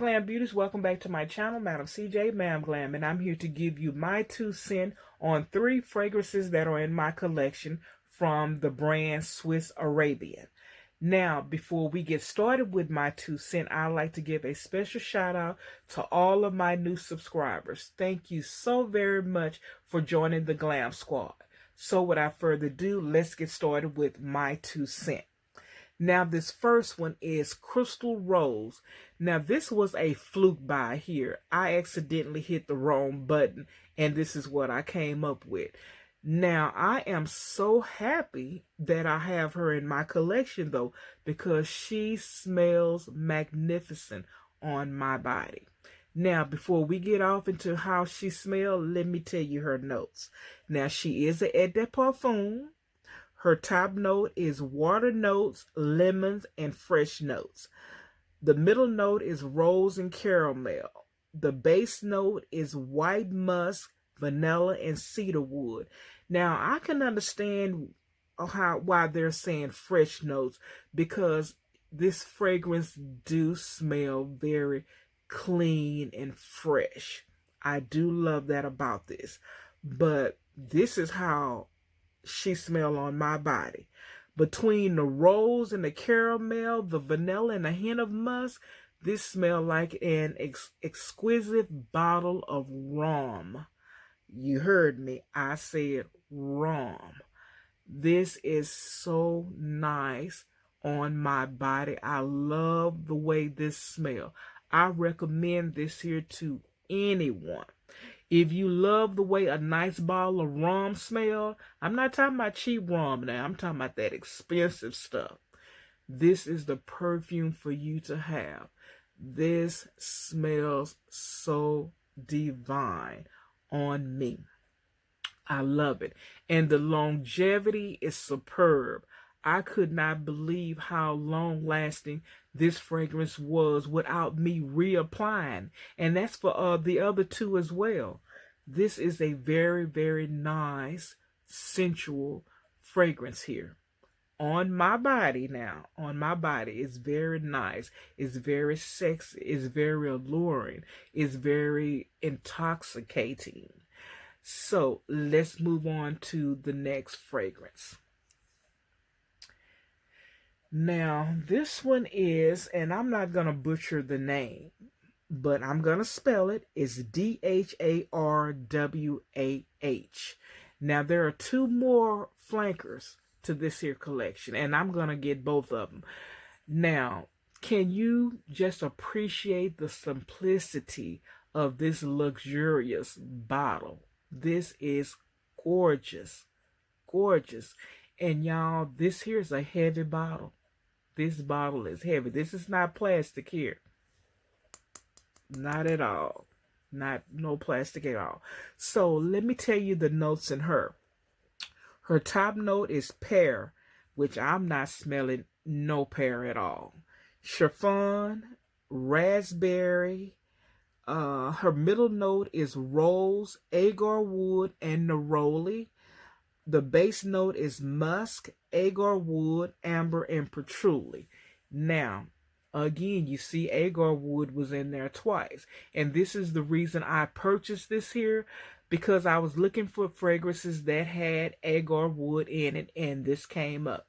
Glam Beauties, welcome back to my channel, Madam CJ Ma'am Glam, and I'm here to give you my 2 cents on 3 fragrances that are in my collection from the brand Swiss Arabian. Now, before we get started with my 2 cents, I'd like to give a special shout out to all of my new subscribers. Thank you so very much for joining the Glam Squad. So without further ado, let's get started with my 2 cents. Now, this first one is Crystal Rose. Now, this was a fluke buy here. I accidentally hit the wrong button, and this is what I came up with. Now, I am so happy that I have her in my collection, though, because she smells magnificent on my body. Now, before we get off into how she smells, let me tell you her notes. Now, she is a Eau de Parfum. Her top note is water notes, lemons, and fresh notes. The middle note is rose and caramel. The base note is white musk, vanilla, and cedar wood. Now, I can understand why they're saying fresh notes, because this fragrance do smell very clean and fresh. I do love that about this. But this is how she smell on my body. Between the rose and the caramel, the vanilla, and a hint of musk, this smell like an exquisite bottle of rum. You heard me. I said rum. This is so nice on my body. I love the way this smells. I recommend this here to anyone. If you love the way a nice bottle of rum smell, I'm not talking about cheap rum now. I'm talking about that expensive stuff. This is the perfume for you to have. This smells so divine on me. I love it. And the longevity is superb. I could not believe how long-lasting this fragrance was without me reapplying. And that's for the other two as well. This is a very, very nice, sensual fragrance here. On my body now. On my body. It's very nice. It's very sexy. It's very alluring. It's very intoxicating. So, let's move on to the next fragrance. Now, this one is, and I'm not going to butcher the name, but I'm going to spell it. It's Dharwah. Now, there are 2 more flankers to this here collection, and I'm going to get both of them. Now, can you just appreciate the simplicity of this luxurious bottle? This is gorgeous. Gorgeous. And y'all, this here is a heavy bottle. This bottle is heavy. This is not plastic here. Not at all. No plastic at all. So let me tell you the notes in her. Her top note is pear, which I'm not smelling no pear at all. Chiffon, raspberry. Her middle note is rose, agar wood, and neroli. The base note is musk, agar wood, amber, and patchouli. Now, again, you see agar wood was in there twice. And this is the reason I purchased this here, because I was looking for fragrances that had agar wood in it, and this came up.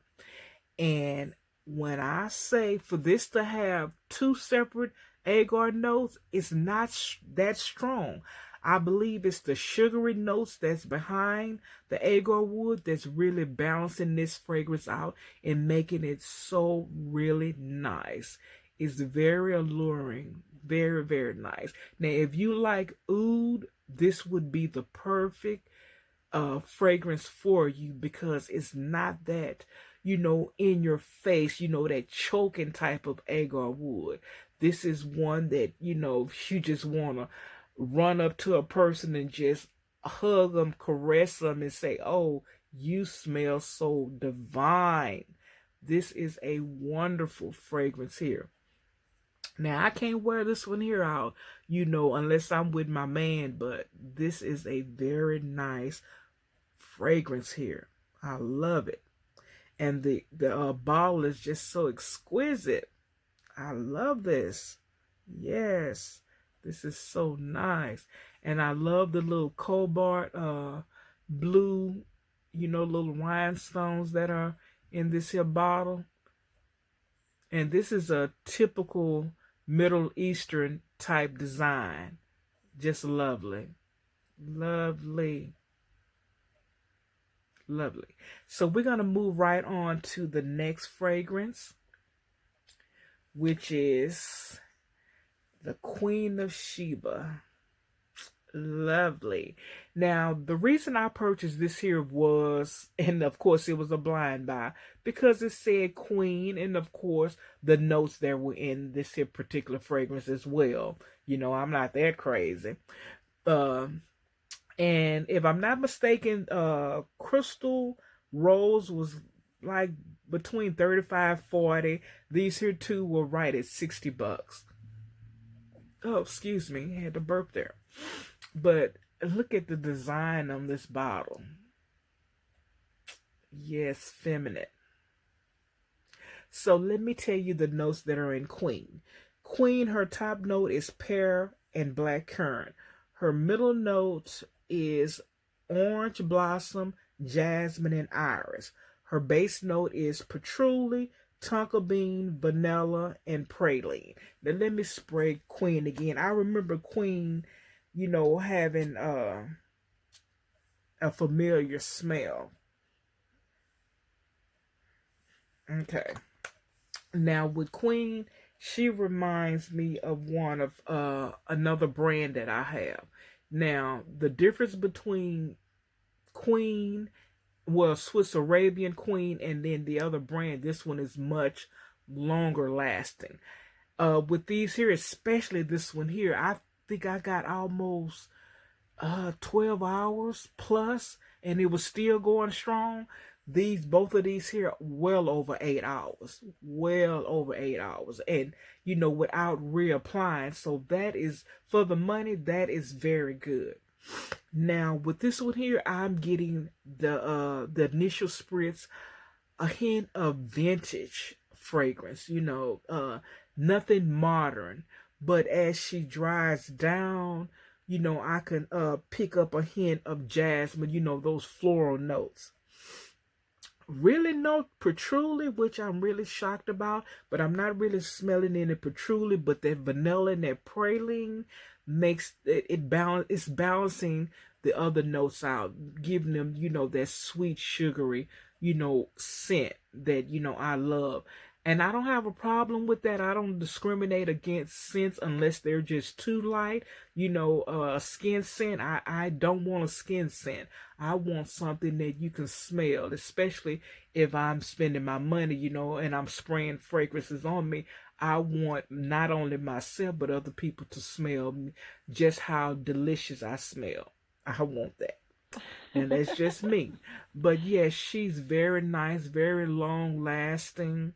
And when I say for this to have 2 separate agar notes, it's not that strong. I believe it's the sugary notes that's behind the agar wood that's really balancing this fragrance out and making it so really nice. It's very alluring. Very, very nice. Now, if you like oud, this would be the perfect fragrance for you, because it's not that, in your face, that choking type of agar wood. This is one that, if you just want to run up to a person and just hug them, caress them, and say, oh, you smell so divine. This is a wonderful fragrance here. Now, I can't wear this one here out, unless I'm with my man, but this is a very nice fragrance here. I love it. And the bottle is just so exquisite. I love this. Yes, this is so nice. And I love the little cobalt blue, little rhinestones that are in this here bottle. And this is a typical Middle Eastern type design. Just lovely. Lovely. Lovely. So we're going to move right on to the next fragrance, which is the Queen of Sheba. Lovely. Now, the reason I purchased this here was, and of course it was a blind buy, because it said Queen, and of course the notes that were in this here particular fragrance as well. I'm not that crazy. And if I'm not mistaken, Crystal Rose was like between 35-40. These here two were right at $60. Oh, excuse me, I had to burp there. But look at the design on this bottle. Yes, feminine. So let me tell you the notes that are in Queen. Queen, her top note is pear and black currant. Her middle note is orange blossom, jasmine, and iris. Her base note is patchouli, tonka bean, vanilla, and praline. Now let me spray Queen again. I remember Queen, having a familiar smell. Okay. Now with Queen, she reminds me of one of another brand that I have. Now, the difference between Queen, well, Swiss Arabian Queen, and then the other brand, this one is much longer lasting. With these here, especially this one here, I think I got almost 12 hours plus, and it was still going strong. Both of these here, well over 8 hours, and without reapplying. So that is, for the money, that is very good. Now with this one here, I'm getting the initial spritz, a hint of vintage fragrance. Nothing modern, but as she dries down, I can pick up a hint of jasmine. Those floral notes. Really no patchouli, which I'm really shocked about, but I'm not really smelling any patchouli, but that vanilla and that praline makes it balance. It's balancing the other notes out, giving them, that sweet, sugary, scent that, I love. And I don't have a problem with that. I don't discriminate against scents unless they're just too light. A skin scent, I don't want a skin scent. I want something that you can smell, especially if I'm spending my money, and I'm spraying fragrances on me. I want not only myself, but other people to smell just how delicious I smell. I want that. And that's just me. But yes, she's very nice, very long lasting.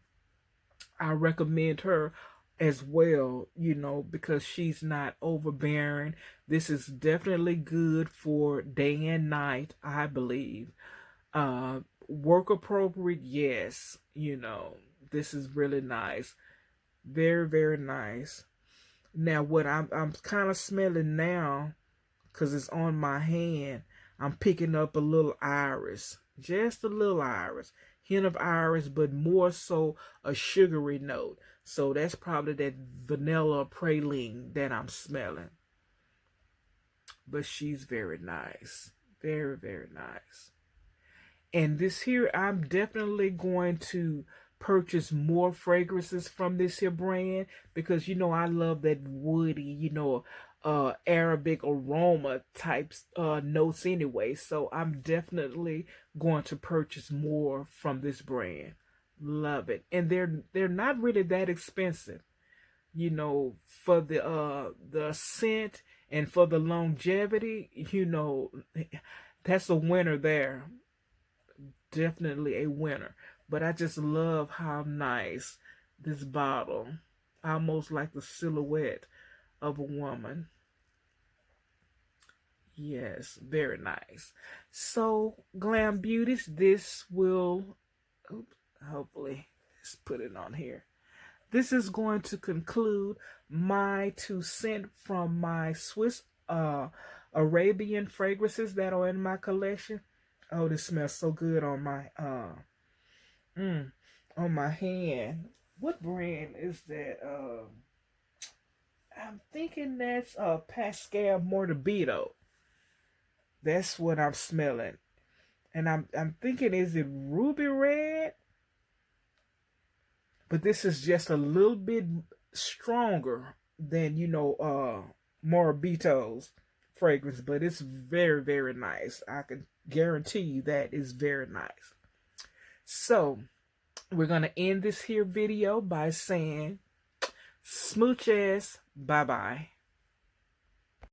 I recommend her as well, because she's not overbearing. This is definitely good for day and night, I believe. Work appropriate, yes. This is really nice. Very, very nice. Now, what I'm kind of smelling now, because it's on my hand, I'm picking up a little iris. Just a little iris. Hint of iris, but more so a sugary note. So that's probably that vanilla praline that I'm smelling. But she's very nice. Very, very nice. And this here, I'm definitely going to purchase more fragrances from this here brand, because I love that woody, Arabic aroma types notes anyway. So I'm definitely going to purchase more from this brand. Love it. And they're not really that expensive. For the scent and for the longevity, that's a winner there. Definitely a winner. But I just love how nice this bottle, almost like the silhouette of a woman. Yes, very nice. So, Glam Beauties, this will, hopefully, let's put it on here. this is going to conclude my 2 cents from my Swiss Arabian fragrances that are in my collection. Oh, this smells so good on my hand. What brand is that? I'm thinking that's Pascal Mortabito. That's what I'm smelling. And I'm thinking, is it ruby red? But this is just a little bit stronger than, Morabito's fragrance, but it's very, very nice. I can guarantee you that is very nice. So we're going to end this here video by saying smooches, bye-bye.